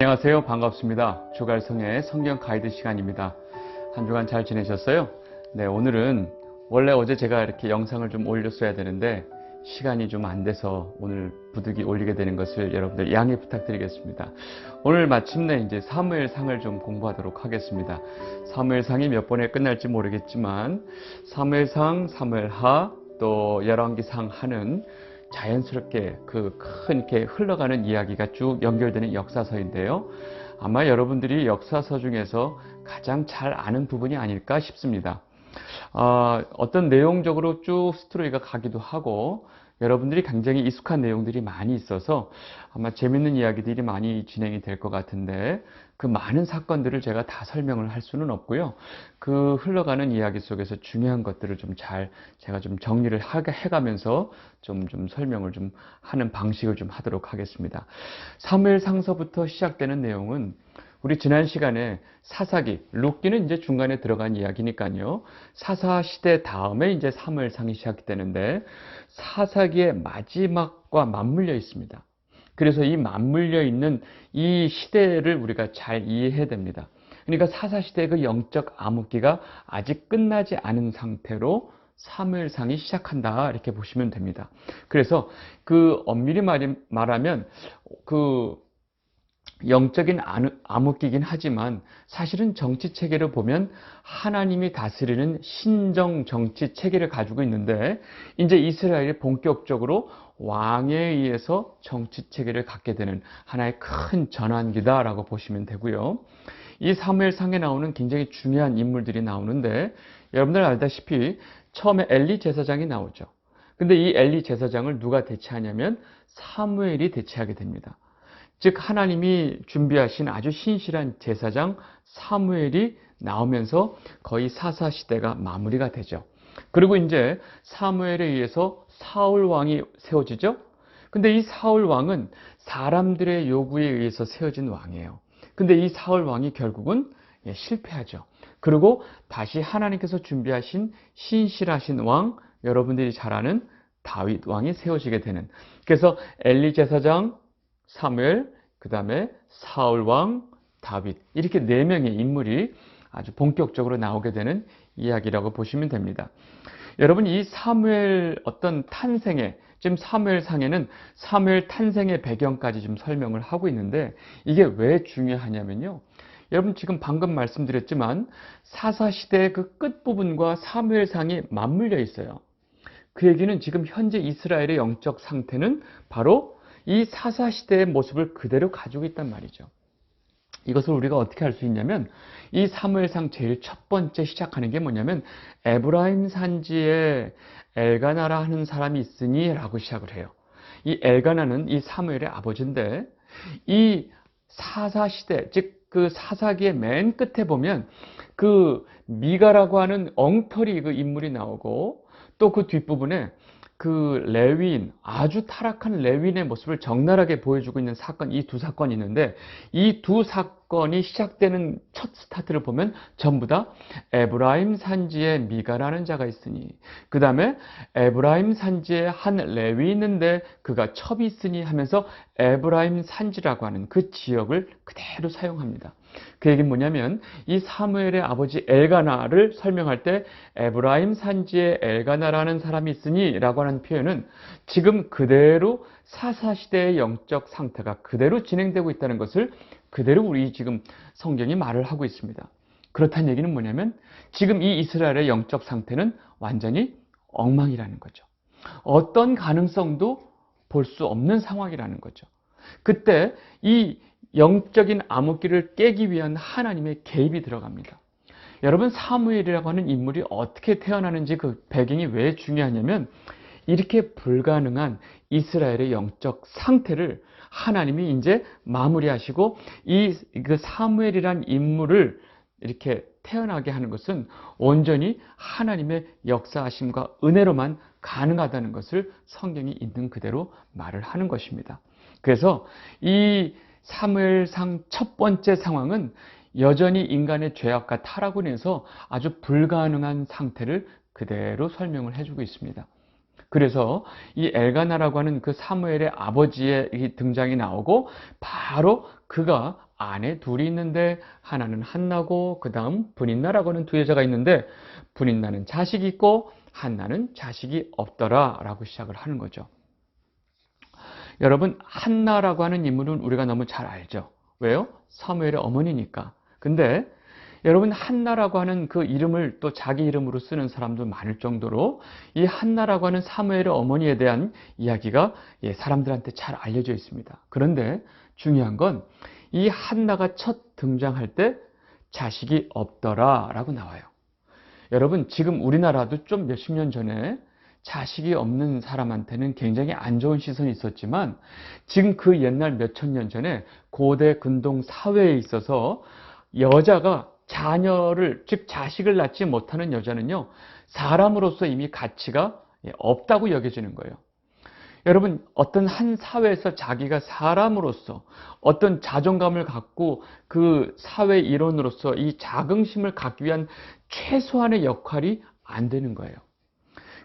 안녕하세요. 반갑습니다. 주갈성의 성경 가이드 시간입니다. 한 주간 잘 지내셨어요? 네, 오늘은 원래 어제 제가 이렇게 영상을 좀 올렸어야 되는데 시간이 좀 안 돼서 오늘 부득이 올리게 되는 것을 여러분들 양해 부탁드리겠습니다. 오늘 마침내 이제 사무엘상을 좀 공부하도록 하겠습니다. 사무엘상이 몇 번에 끝날지 모르겠지만 사무엘상, 사무엘하, 또 열왕기상 하는 자연스럽게 그 큰 이렇게 흘러가는 이야기가 쭉 연결되는 역사서인데요. 아마 여러분들이 역사서 중에서 가장 잘 아는 부분이 아닐까 싶습니다. 어떤 내용적으로 쭉 스토리가 가기도 하고 여러분들이 굉장히 익숙한 내용들이 많이 있어서 아마 재밌는 이야기들이 많이 진행이 될 것 같은데 그 많은 사건들을 제가 다 설명을 할 수는 없고요. 그 흘러가는 이야기 속에서 중요한 것들을 제가 좀 정리를 해가면서 좀 설명을 좀 하는 방식을 좀 하도록 하겠습니다. 사무엘상서부터 시작되는 내용은 우리 지난 시간에 사사기, 룻기는 이제 중간에 들어간 이야기니까요. 사사 시대 다음에 이제 사무엘상이 시작되는데 사사기의 마지막과 맞물려 있습니다. 그래서 이 맞물려 있는 이 시대를 우리가 잘 이해해야 됩니다. 그러니까 사사 시대의 그 영적 암흑기가 아직 끝나지 않은 상태로 사무엘상이 시작한다 이렇게 보시면 됩니다. 그래서 그 엄밀히 말하면 그 영적인 암흑기긴 하지만 사실은 정치 체계를 보면 하나님이 다스리는 신정 정치 체계를 가지고 있는데 이제 이스라엘이 본격적으로 왕에 의해서 정치 체계를 갖게 되는 하나의 큰 전환기다라고 보시면 되고요. 이 사무엘상에 나오는 굉장히 중요한 인물들이 나오는데 여러분들 알다시피 처음에 엘리 제사장이 나오죠. 근데 이 엘리 제사장을 누가 대체하냐면 사무엘이 대체하게 됩니다. 즉 하나님이 준비하신 아주 신실한 제사장 사무엘이 나오면서 거의 사사 시대가 마무리가 되죠. 그리고 이제 사무엘에 의해서 사울 왕이 세워지죠. 근데 이 사울 왕은 사람들의 요구에 의해서 세워진 왕이에요. 근데 이 사울 왕이 결국은 실패하죠. 그리고 다시 하나님께서 준비하신 신실하신 왕, 여러분들이 잘 아는 다윗 왕이 세워지게 되는. 그래서 엘리 제사장, 사무엘, 그 다음에 사울왕, 다윗 이렇게 네 명의 인물이 아주 본격적으로 나오게 되는 이야기라고 보시면 됩니다. 여러분 이 사무엘 어떤 탄생의 지금 사무엘상에는 사무엘 탄생의 배경까지 좀 설명을 하고 있는데 이게 왜 중요하냐면요. 여러분 지금 방금 말씀드렸지만 사사시대의 그 끝부분과 사무엘상이 맞물려 있어요. 그 얘기는 지금 현재 이스라엘의 영적 상태는 바로 이 사사시대의 모습을 그대로 가지고 있단 말이죠. 이것을 우리가 어떻게 할 수 있냐면 이 사무엘상 제일 첫 번째 시작하는 게 뭐냐면 에브라임 산지에 엘가나라 하는 사람이 있으니 라고 시작을 해요. 이 엘가나는 이 사무엘의 아버지인데 이 사사시대 즉 그 사사기의 맨 끝에 보면 그 미가라고 하는 엉터리 그 인물이 나오고 또 그 뒷부분에 그 레위인, 아주 타락한 레위인의 모습을 적나라하게 보여주고 있는 사건, 이 두 사건이 있는데 이 두 사건이 시작되는 첫 스타트를 보면 전부 다 에브라임 산지에 미가라는 자가 있으니 그 다음에 에브라임 산지에 한 레위 있는데 그가 첩이 있으니 하면서 에브라임 산지라고 하는 그 지역을 그대로 사용합니다. 그 얘기는 뭐냐면 이 사무엘의 아버지 엘가나를 설명할 때 에브라임 산지에 엘가나라는 사람이 있으니 라고 하는 표현은 지금 그대로 사사시대의 영적 상태가 그대로 진행되고 있다는 것을 그대로 우리 지금 성경이 말을 하고 있습니다. 그렇다는 얘기는 뭐냐면 지금 이 이스라엘의 영적 상태는 완전히 엉망이라는 거죠. 어떤 가능성도 볼 수 없는 상황이라는 거죠. 그때 이 영적인 암흑기를 깨기 위한 하나님의 개입이 들어갑니다. 여러분 사무엘이라고 하는 인물이 어떻게 태어나는지 그 배경이 왜 중요하냐면 이렇게 불가능한 이스라엘의 영적 상태를 하나님이 이제 마무리하시고 그 사무엘이란 인물을 이렇게 태어나게 하는 것은 온전히 하나님의 역사하심과 은혜로만 가능하다는 것을 성경이 있는 그대로 말을 하는 것입니다. 그래서 이 사무엘상 첫 번째 상황은 여전히 인간의 죄악과 타락으로 인해서 아주 불가능한 상태를 그대로 설명을 해주고 있습니다. 그래서 이 엘가나라고 하는 그 사무엘의 아버지의 등장이 나오고 바로 그가 아내 둘이 있는데 하나는 한나고 그 다음 브닌나라고 하는 두 여자가 있는데 브닌나는 자식이 있고 한나는 자식이 없더라 라고 시작을 하는 거죠. 여러분, 한나라고 하는 인물은 우리가 너무 잘 알죠. 왜요? 사무엘의 어머니니까. 근데 여러분, 한나라고 하는 그 이름을 또 자기 이름으로 쓰는 사람도 많을 정도로 이 한나라고 하는 사무엘의 어머니에 대한 이야기가 사람들한테 잘 알려져 있습니다. 그런데 중요한 건 이 한나가 첫 등장할 때 자식이 없더라 라고 나와요. 여러분, 지금 우리나라도 좀 몇십 년 전에 자식이 없는 사람한테는 굉장히 안 좋은 시선이 있었지만 지금 그 옛날 몇천 년 전에 고대 근동 사회에 있어서 여자가 자녀를, 즉 자식을 낳지 못하는 여자는요, 사람으로서 이미 가치가 없다고 여겨지는 거예요. 여러분, 어떤 한 사회에서 자기가 사람으로서 어떤 자존감을 갖고 그 사회 일원으로서 이 자긍심을 갖기 위한 최소한의 역할이 안 되는 거예요.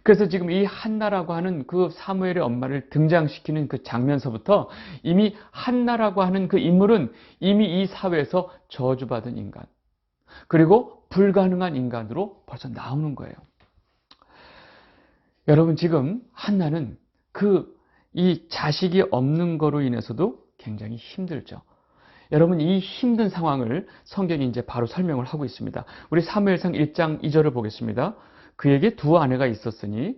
그래서 지금 이 한나라고 하는 그 사무엘의 엄마를 등장시키는 그 장면서부터 이미 한나라고 하는 그 인물은 이미 이 사회에서 저주받은 인간, 그리고 불가능한 인간으로 벌써 나오는 거예요. 여러분, 지금 한나는 이 자식이 없는 거로 인해서도 굉장히 힘들죠. 여러분, 이 힘든 상황을 성경이 이제 바로 설명을 하고 있습니다. 우리 사무엘상 1장 2절을 보겠습니다. 그에게 두 아내가 있었으니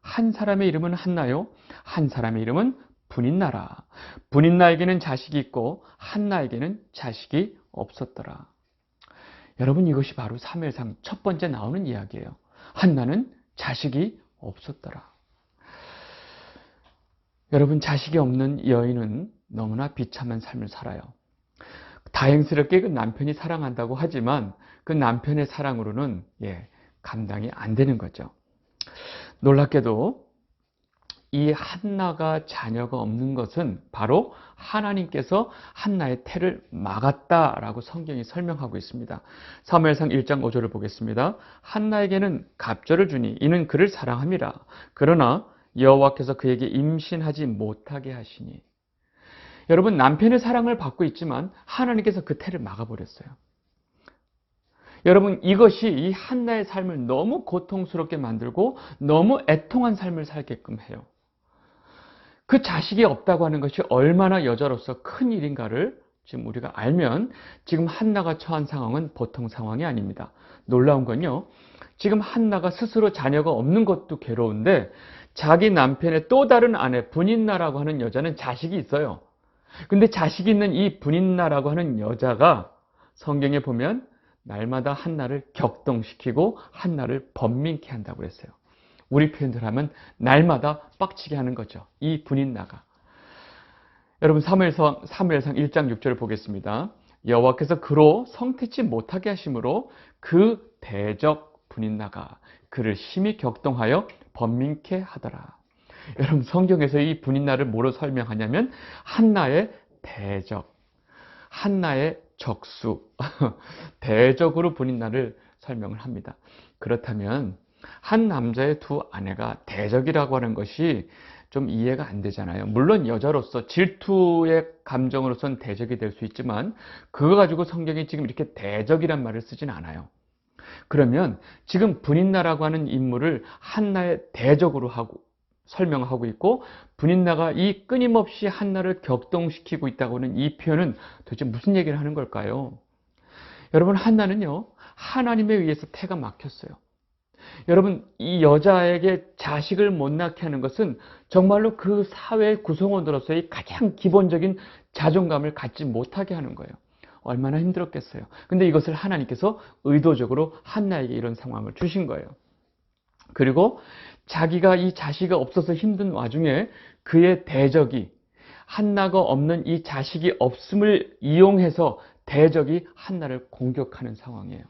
한 사람의 이름은 한나요, 한 사람의 이름은 브닌나라. 브닌나에게는 자식이 있고 한나에게는 자식이 없었더라. 여러분, 이것이 바로 사무엘상 첫 번째 나오는 이야기예요. 한나는 자식이 없었더라. 여러분, 자식이 없는 여인은 너무나 비참한 삶을 살아요. 다행스럽게 그 남편이 사랑한다고 하지만 그 남편의 사랑으로는 감당이 안 되는 거죠. 놀랍게도 이 한나가 자녀가 없는 것은 바로 하나님께서 한나의 태를 막았다라고 성경이 설명하고 있습니다. 사무엘상 1장 5절을 보겠습니다. 한나에게는 갑절을 주니 이는 그를 사랑함이라. 그러나 여호와께서 그에게 임신하지 못하게 하시니. 여러분, 남편의 사랑을 받고 있지만 하나님께서 그 태를 막아버렸어요. 여러분, 이것이 이 한나의 삶을 너무 고통스럽게 만들고 너무 애통한 삶을 살게끔 해요. 그 자식이 없다고 하는 것이 얼마나 여자로서 큰 일인가를 지금 우리가 알면 지금 한나가 처한 상황은 보통 상황이 아닙니다. 놀라운 건요, 지금 한나가 스스로 자녀가 없는 것도 괴로운데 자기 남편의 또 다른 아내 브닌나라고 하는 여자는 자식이 있어요. 근데 자식이 있는 이 브닌나라고 하는 여자가 성경에 보면 날마다 한나를 격동시키고 한나를 번민케 한다고 그랬어요. 우리 표현들 하면 날마다 빡치게 하는 거죠. 이 브닌나가. 여러분, 사무엘상 1장 6절을 보겠습니다. 여호와께서 그로 성태치 못하게 하심으로 그 대적 브닌나가 그를 심히 격동하여 번민케 하더라. 여러분, 성경에서 이 브닌나를 뭐로 설명하냐면 한나의 대적, 한나의 적수, 대적으로 브닌나를 설명을 합니다. 그렇다면 한 남자의 두 아내가 대적이라고 하는 것이 좀 이해가 안 되잖아요. 물론 여자로서 질투의 감정으로서는 대적이 될 수 있지만 그거 가지고 성경이 지금 이렇게 대적이란 말을 쓰진 않아요. 그러면 지금 브닌나라고 하는 인물을 한나의 대적으로 설명하고 있고, 브닌나가 이 끊임없이 한나를 격동시키고 있다고 하는 이 표현은 도대체 무슨 얘기를 하는 걸까요? 여러분, 한나는요, 하나님에 의해서 태가 막혔어요. 여러분, 이 여자에게 자식을 못 낳게 하는 것은 정말로 그 사회의 구성원으로서의 가장 기본적인 자존감을 갖지 못하게 하는 거예요. 얼마나 힘들었겠어요. 근데 이것을 하나님께서 의도적으로 한나에게 이런 상황을 주신 거예요. 그리고 자기가 이 자식이 없어서 힘든 와중에 그의 대적이, 한나가 없는 이 자식이 없음을 이용해서 대적이 한나를 공격하는 상황이에요.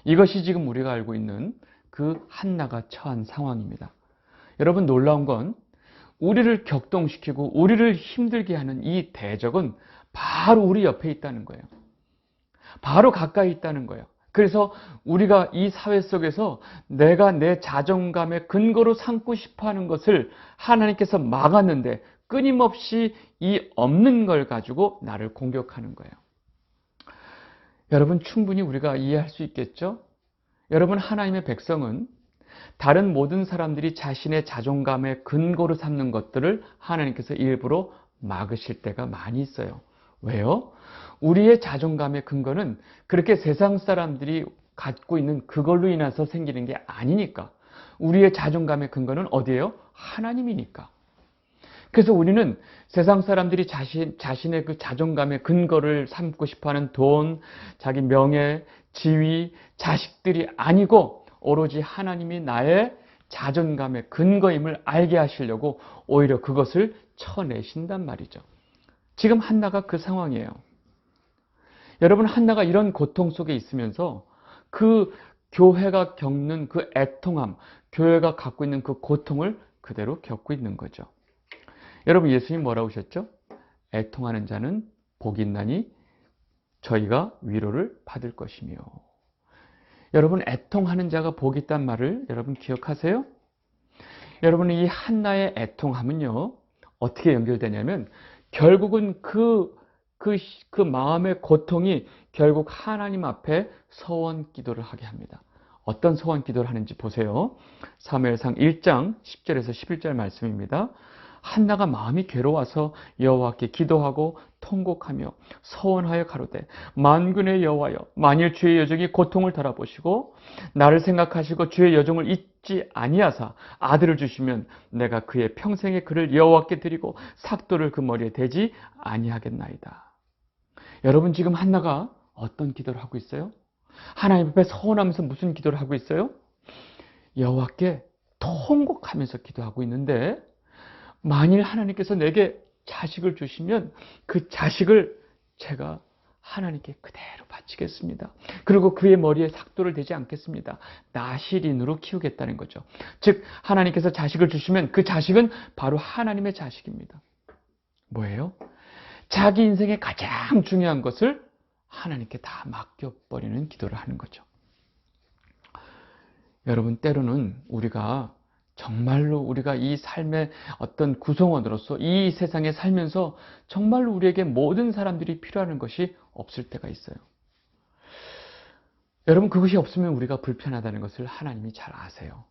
이것이 지금 우리가 알고 있는 그 한나가 처한 상황입니다. 여러분, 놀라운 건 우리를 격동시키고 우리를 힘들게 하는 이 대적은 바로 우리 옆에 있다는 거예요. 바로 가까이 있다는 거예요. 그래서 우리가 이 사회 속에서 내가 내 자존감의 근거로 삼고 싶어하는 것을 하나님께서 막았는데 끊임없이 이 없는 걸 가지고 나를 공격하는 거예요. 여러분 충분히 우리가 이해할 수 있겠죠? 여러분 하나님의 백성은 다른 모든 사람들이 자신의 자존감의 근거로 삼는 것들을 하나님께서 일부러 막으실 때가 많이 있어요. 왜요? 우리의 자존감의 근거는 그렇게 세상 사람들이 갖고 있는 그걸로 인해서 생기는 게 아니니까. 우리의 자존감의 근거는 어디예요? 하나님이니까. 그래서 우리는 세상 사람들이 자신의 그 자존감의 근거를 삼고 싶어하는 돈, 자기 명예, 지위, 자식들이 아니고 오로지 하나님이 나의 자존감의 근거임을 알게 하시려고 오히려 그것을 쳐내신단 말이죠. 지금 한나가 그 상황이에요. 여러분 한나가 이런 고통 속에 있으면서 그 교회가 겪는 그 애통함, 교회가 갖고 있는 그 고통을 그대로 겪고 있는 거죠. 여러분 예수님 뭐라고 하셨죠? 애통하는 자는 복이 있나니 저희가 위로를 받을 것이며. 여러분 애통하는 자가 복이 있단 말을 여러분 기억하세요? 여러분 이 한나의 애통함은요 어떻게 연결되냐면 결국은 그 마음의 고통이 결국 하나님 앞에 서원 기도를 하게 합니다. 어떤 서원 기도를 하는지 보세요. 사무엘상 1장 10절에서 11절 말씀입니다. 한나가 마음이 괴로워서 여호와께 기도하고 통곡하며 서원하여 가로되 만군의 여호와여 만일 주의 여종이 고통을 달아보시고 나를 생각하시고 주의 여종을 잊지 아니하사 아들을 주시면 내가 그의 평생의 그를 여호와께 드리고 삭도를 그 머리에 대지 아니하겠나이다. 여러분 지금 한나가 어떤 기도를 하고 있어요? 하나님 앞에 서원하면서 무슨 기도를 하고 있어요? 여호와께 통곡하면서 기도하고 있는데 만일 하나님께서 내게 자식을 주시면 그 자식을 제가 하나님께 그대로 바치겠습니다. 그리고 그의 머리에 삭도를 대지 않겠습니다. 나실인으로 키우겠다는 거죠. 즉 하나님께서 자식을 주시면 그 자식은 바로 하나님의 자식입니다. 뭐예요? 자기 인생의 가장 중요한 것을 하나님께 다 맡겨버리는 기도를 하는 거죠. 여러분 때로는 정말로 우리가 이 삶의 어떤 구성원으로서 이 세상에 살면서 정말로 우리에게 모든 사람들이 필요한 것이 없을 때가 있어요. 여러분 그것이 없으면 우리가 불편하다는 것을 하나님이 잘 아세요.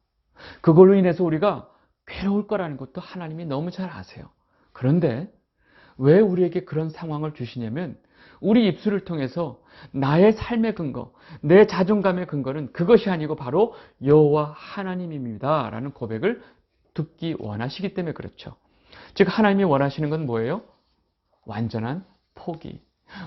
그걸로 인해서 우리가 괴로울 거라는 것도 하나님이 너무 잘 아세요. 그런데 왜 우리에게 그런 상황을 주시냐면 우리 입술을 통해서 나의 삶의 근거, 내 자존감의 근거는 그것이 아니고 바로 여호와 하나님입니다 라는 고백을 듣기 원하시기 때문에 그렇죠. 즉 하나님이 원하시는 건 뭐예요? 완전한 포기.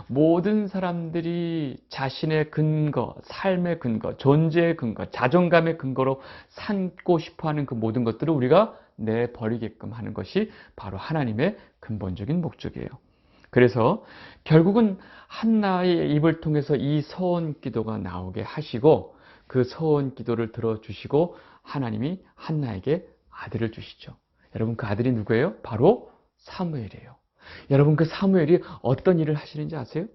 모든 사람들이 자신의 근거, 삶의 근거, 존재의 근거, 자존감의 근거로 삼고 싶어하는 그 모든 것들을 우리가 내버리게끔 하는 것이 바로 하나님의 근본적인 목적이에요. 그래서 결국은 한나의 입을 통해서 이 서원 기도가 나오게 하시고 그 서원 기도를 들어주시고 하나님이 한나에게 아들을 주시죠. 여러분 그 아들이 누구예요? 바로 사무엘이에요. 여러분 그 사무엘이 어떤 일을 하시는지 아세요?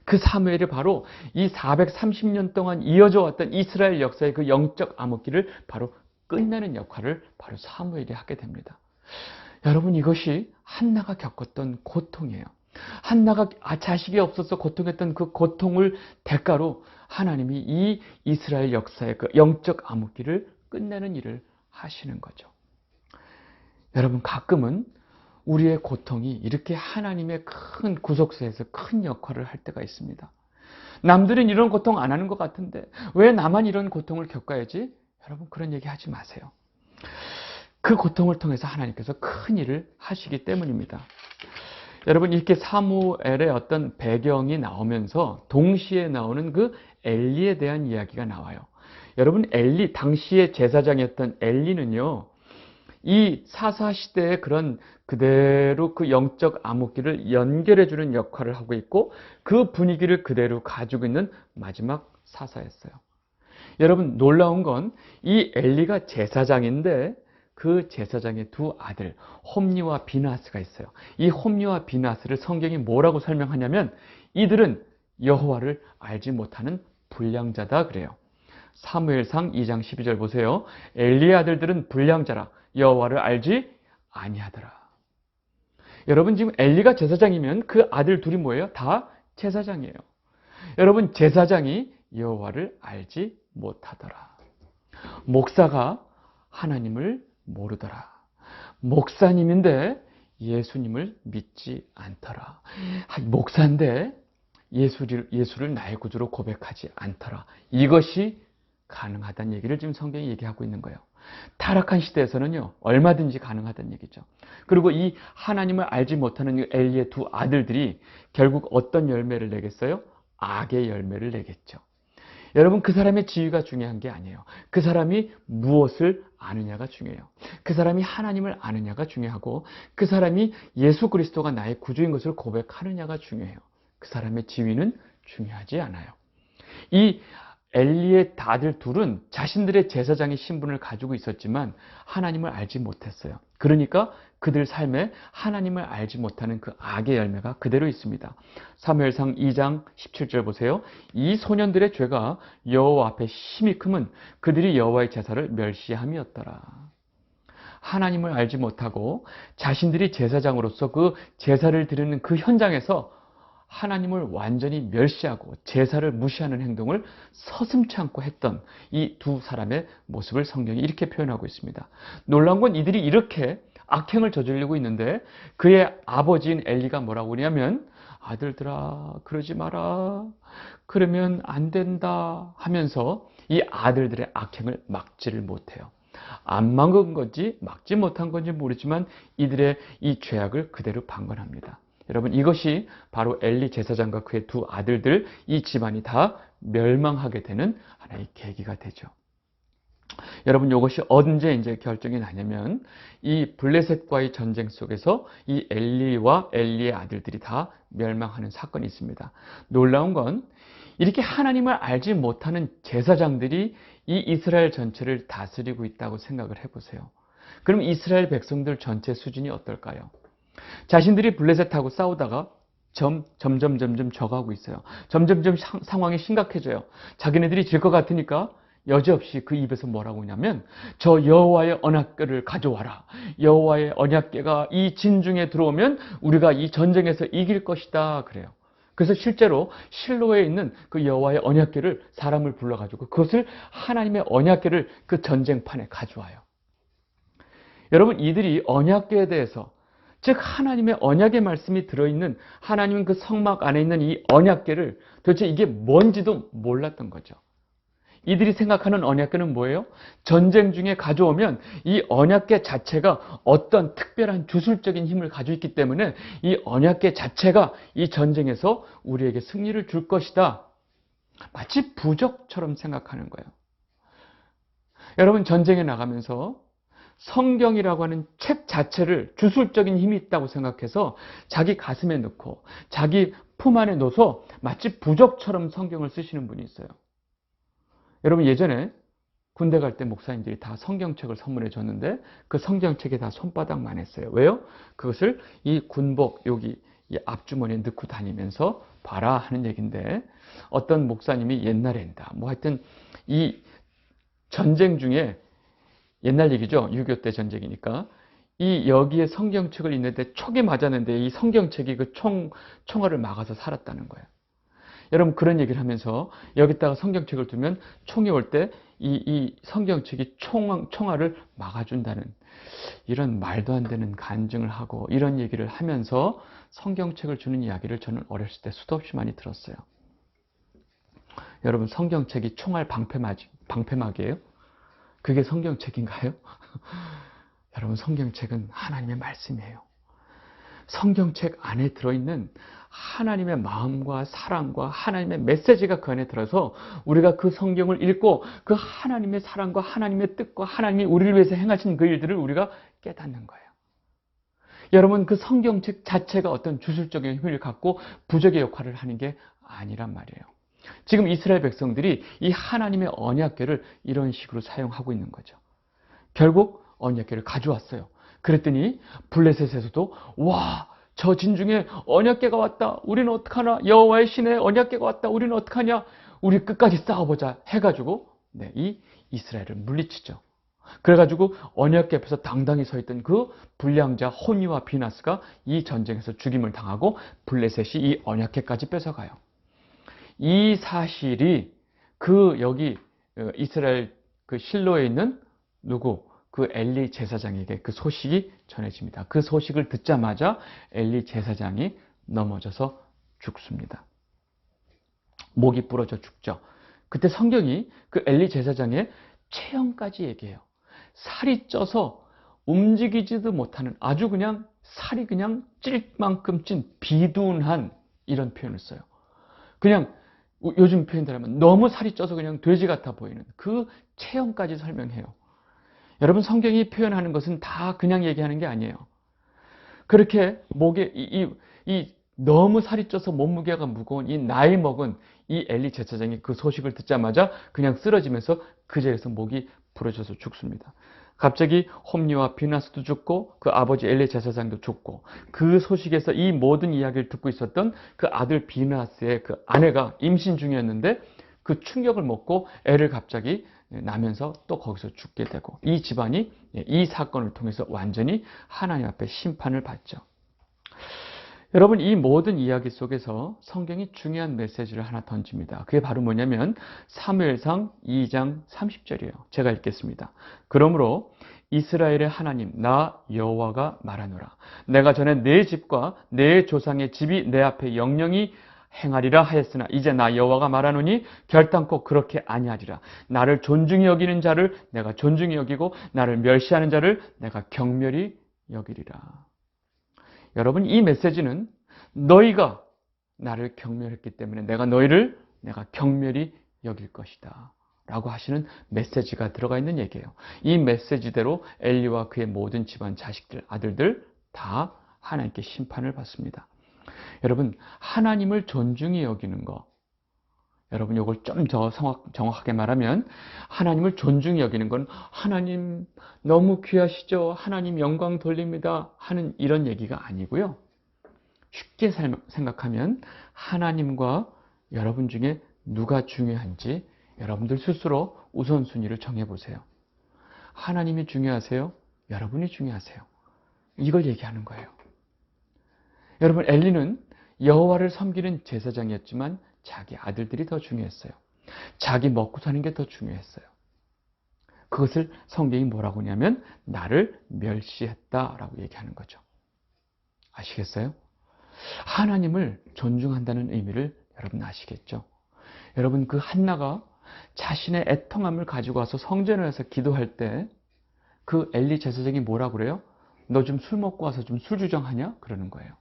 그 사무엘이 바로 이 430년 동안 이어져 왔던 이스라엘 역사의 그 영적 암흑기를 바로 끝내는 역할을 바로 사무엘이 하게 됩니다. 여러분 이것이 한나가 겪었던 고통이에요. 한나가 자식이 없어서 고통했던 그 고통을 대가로 하나님이 이 이스라엘 역사의 그 영적 암흑기를 끝내는 일을 하시는 거죠. 여러분 가끔은 우리의 고통이 이렇게 하나님의 큰 구속사에서 큰 역할을 할 때가 있습니다. 남들은 이런 고통 안 하는 것 같은데 왜 나만 이런 고통을 겪어야지? 여러분 그런 얘기 하지 마세요. 그 고통을 통해서 하나님께서 큰 일을 하시기 때문입니다. 여러분 이렇게 사무엘의 어떤 배경이 나오면서 동시에 나오는 그 엘리에 대한 이야기가 나와요. 여러분 엘리, 당시의 제사장이었던 엘리는요. 이 사사시대의 그런 그대로 그 영적 암흑기를 연결해주는 역할을 하고 있고 그 분위기를 그대로 가지고 있는 마지막 사사였어요. 여러분 놀라운 건 이 엘리가 제사장인데 그 제사장의 두 아들 홈리와 비나스가 있어요. 이 홈리와 비나스를 성경이 뭐라고 설명하냐면 이들은 여호와를 알지 못하는 불량자다 그래요. 사무엘상 2장 12절 보세요. 엘리의 아들들은 불량자라 여호와를 알지 아니하더라. 여러분 지금 엘리가 제사장이면 그 아들 둘이 뭐예요? 다 제사장이에요. 여러분, 제사장이 여호와를 알지 못하더라. 목사가 하나님을 모르더라. 목사님인데 예수님을 믿지 않더라. 목사인데 예수를 나의 구주로 고백하지 않더라. 이것이 가능하다는 얘기를 지금 성경이 얘기하고 있는 거예요. 타락한 시대에서는요, 얼마든지 가능하다는 얘기죠. 그리고 이 하나님을 알지 못하는 엘리의 두 아들들이 결국 어떤 열매를 내겠어요? 악의 열매를 내겠죠. 여러분, 그 사람의 지위가 중요한 게 아니에요. 그 사람이 무엇을 아느냐가 중요해요. 그 사람이 하나님을 아느냐가 중요하고, 그 사람이 예수 그리스도가 나의 구주인 것을 고백하느냐가 중요해요. 그 사람의 지위는 중요하지 않아요. 이 엘리의 아들 둘은 자신들의 제사장의 신분을 가지고 있었지만 하나님을 알지 못했어요. 그러니까 그들 삶에 하나님을 알지 못하는 그 악의 열매가 그대로 있습니다. 사무엘상 2장 17절 보세요. 이 소년들의 죄가 여호와 앞에 심히 크면 그들이 여호와의 제사를 멸시함이었더라. 하나님을 알지 못하고 자신들이 제사장으로서 그 제사를 드리는 그 현장에서 하나님을 완전히 멸시하고 제사를 무시하는 행동을 서슴지 않고 했던 이 두 사람의 모습을 성경이 이렇게 표현하고 있습니다. 놀라운 건 이들이 이렇게 악행을 저지르고 있는데 그의 아버지인 엘리가 뭐라고 그러냐면, 아들들아 그러지 마라, 그러면 안 된다 하면서 이 아들들의 악행을 막지를 못해요. 안 막은 건지 막지 못한 건지 모르지만 이들의 이 죄악을 그대로 방관합니다. 여러분, 이것이 바로 엘리 제사장과 그의 두 아들들, 이 집안이 다 멸망하게 되는 하나의 계기가 되죠. 여러분, 이것이 언제 이제 결정이 나냐면 이 블레셋과의 전쟁 속에서 이 엘리와 엘리의 아들들이 다 멸망하는 사건이 있습니다. 놀라운 건 이렇게 하나님을 알지 못하는 제사장들이 이 이스라엘 전체를 다스리고 있다고 생각을 해보세요. 그럼 이스라엘 백성들 전체 수준이 어떨까요? 자신들이 블레셋하고 싸우다가 점점 져가고 있어요. 점점 상황이 심각해져요. 자기네들이 질 것 같으니까 여지없이 그 입에서 뭐라고 하냐면, 저 여호와의 언약궤를 가져와라. 여호와의 언약궤가 이 진중에 들어오면 우리가 이 전쟁에서 이길 것이다 그래요. 그래서 실제로 실로에 있는 그 여호와의 언약궤를 사람을 불러가지고 그것을 하나님의 언약궤를 그 전쟁판에 가져와요. 여러분, 이들이 언약궤에 대해서, 즉 하나님의 언약의 말씀이 들어있는 하나님 그 성막 안에 있는 이 언약궤를 도대체 이게 뭔지도 몰랐던 거죠. 이들이 생각하는 언약궤는 뭐예요? 전쟁 중에 가져오면 이 언약궤 자체가 어떤 특별한 주술적인 힘을 가지고 있기 때문에 이 언약궤 자체가 이 전쟁에서 우리에게 승리를 줄 것이다. 마치 부적처럼 생각하는 거예요. 여러분, 전쟁에 나가면서 성경이라고 하는 책 자체를 주술적인 힘이 있다고 생각해서 자기 가슴에 넣고 자기 품 안에 넣어서 마치 부적처럼 성경을 쓰시는 분이 있어요. 여러분, 예전에 군대 갈 때 목사님들이 다 성경책을 선물해 줬는데 그 성경책에 다 손바닥만 했어요. 왜요? 그것을 이 군복 여기 이 앞주머니에 넣고 다니면서 봐라 하는 얘기인데, 어떤 목사님이 옛날엔다 뭐 하여튼 이 전쟁 중에, 옛날 얘기죠. 6.25 때 전쟁이니까. 이 여기에 성경책을 읽는데 촉이 맞았는데 이 성경책이 그 총알을 막아서 살았다는 거예요. 여러분, 그런 얘기를 하면서 여기다가 성경책을 두면 총이 올 때 이 성경책이 총알을 막아준다는 이런 말도 안 되는 간증을 하고 이런 얘기를 하면서 성경책을 주는 이야기를 저는 어렸을 때 수도 없이 많이 들었어요. 여러분, 성경책이 총알 방패막이에요? 그게 성경책인가요? 여러분, 성경책은 하나님의 말씀이에요. 성경책 안에 들어있는 하나님의 마음과 사랑과 하나님의 메시지가 그 안에 들어서 우리가 그 성경을 읽고 그 하나님의 사랑과 하나님의 뜻과 하나님이 우리를 위해서 행하신 그 일들을 우리가 깨닫는 거예요. 여러분, 그 성경책 자체가 어떤 주술적인 힘을 갖고 부적의 역할을 하는 게 아니란 말이에요. 지금 이스라엘 백성들이 이 하나님의 언약궤를 이런 식으로 사용하고 있는 거죠. 결국 언약궤를 가져왔어요. 그랬더니 블레셋에서도 와, 저 진중에 언약궤가 왔다. 우리는 어떡하나? 여호와의 신의 언약궤가 왔다. 우리는 어떡하냐? 우리 끝까지 싸워보자 해가지고 이 이스라엘을 물리치죠. 그래가지고 언약궤 앞에서 당당히 서 있던 그 불량자 호니와 비나스가 이 전쟁에서 죽임을 당하고 블레셋이 이 언약궤까지 뺏어가요. 이 사실이 그 여기 이스라엘 그 실로에 있는 그 엘리 제사장에게 그 소식이 전해집니다. 그 소식을 듣자마자 엘리 제사장이 넘어져서 죽습니다. 목이 부러져 죽죠. 그때 성경이 그 엘리 제사장의 체형까지 얘기해요. 살이 쪄서 움직이지도 못하는 아주 그냥 살이 그냥 찔 만큼 찐 비둔한 이런 표현을 써요. 그냥 요즘 표현대로 하면 너무 살이 쪄서 그냥 돼지 같아 보이는 그 체형까지 설명해요. 여러분, 성경이 표현하는 것은 다 그냥 얘기하는 게 아니에요. 그렇게 목에 이 너무 살이 쪄서 몸무게가 무거운 이 나이 먹은 이 엘리 제사장이 그 소식을 듣자마자 그냥 쓰러지면서 그 자리에서 목이 부러져서 죽습니다. 갑자기 홈리와 비나스도 죽고 그 아버지 엘리 제사장도 죽고 그 소식에서 이 모든 이야기를 듣고 있었던 그 아들 비나스의 그 아내가 임신 중이었는데 그 충격을 먹고 애를 갑자기 나면서 또 거기서 죽게 되고 이 집안이 이 사건을 통해서 완전히 하나님 앞에 심판을 받죠. 여러분, 이 모든 이야기 속에서 성경이 중요한 메시지를 하나 던집니다. 그게 바로 뭐냐면 사무엘상 2장 30절이에요. 제가 읽겠습니다. 그러므로 이스라엘의 하나님 나 여호와가 말하노라. 내가 전에 내 집과 내 조상의 집이 내 앞에 영영히 행하리라 하였으나 이제 나 여호와가 말하노니 결단코 그렇게 아니하리라. 나를 존중히 여기는 자를 내가 존중히 여기고 나를 멸시하는 자를 내가 경멸히 여기리라. 여러분, 이 메시지는 너희가 나를 경멸했기 때문에 내가 너희를 내가 경멸히 여길 것이다 라고 하시는 메시지가 들어가 있는 얘기예요. 이 메시지대로 엘리와 그의 모든 집안 자식들, 아들들 다 하나님께 심판을 받습니다. 여러분, 하나님을 존중히 여기는 거, 여러분 이걸 좀 더 정확하게 말하면 하나님을 존중히 여기는 건 하나님 너무 귀하시죠, 하나님 영광 돌립니다 하는 이런 얘기가 아니고요. 쉽게 생각하면 하나님과 여러분 중에 누가 중요한지 여러분들 스스로 우선순위를 정해보세요. 하나님이 중요하세요? 여러분이 중요하세요? 이걸 얘기하는 거예요. 여러분, 엘리는 여호와를 섬기는 제사장이었지만 자기 아들들이 더 중요했어요. 자기 먹고 사는 게 더 중요했어요. 그것을 성경이 뭐라고 하냐면 나를 멸시했다라고 얘기하는 거죠. 아시겠어요? 하나님을 존중한다는 의미를 여러분 아시겠죠? 여러분, 그 한나가 자신의 애통함을 가지고 와서 성전에 와서 기도할 때 그 엘리 제사장이 뭐라고 그래요? 너 좀 술 먹고 와서 좀 술 주정하냐? 그러는 거예요.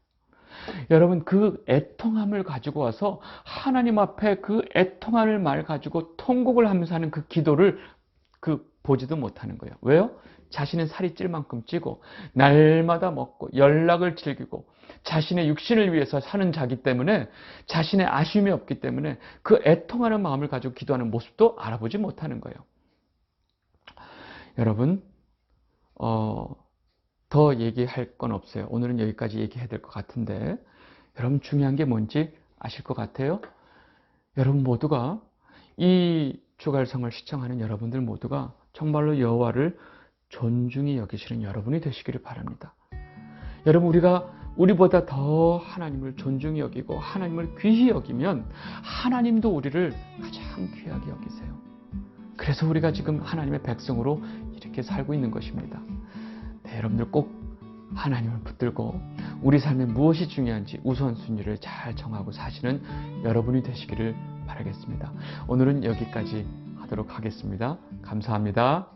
여러분, 그 애통함을 가지고 와서 하나님 앞에 그 애통함을 말 가지고 통곡을 하면서 하는 그 기도를 보지도 못하는 거예요. 왜요? 자신은 살이 찔 만큼 찌고 날마다 먹고 연락을 즐기고 자신의 육신을 위해서 사는 자기 때문에 자신의 아쉬움이 없기 때문에 그 애통하는 마음을 가지고 기도하는 모습도 알아보지 못하는 거예요. 여러분, 더 얘기할 건 없어요. 오늘은 여기까지 얘기해야 될 것 같은데 여러분, 중요한 게 뭔지 아실 것 같아요? 여러분 모두가 이 주갈성을 시청하는 여러분들 모두가 정말로 여호와를 존중히 여기시는 여러분이 되시기를 바랍니다. 여러분, 우리보다 더 하나님을 존중히 여기고 하나님을 귀히 여기면 하나님도 우리를 가장 귀하게 여기세요. 그래서 우리가 지금 하나님의 백성으로 이렇게 살고 있는 것입니다. 네, 여러분들 꼭 하나님을 붙들고 우리 삶에 무엇이 중요한지 우선순위를 잘 정하고 사시는 여러분이 되시기를 바라겠습니다. 오늘은 여기까지 하도록 하겠습니다. 감사합니다.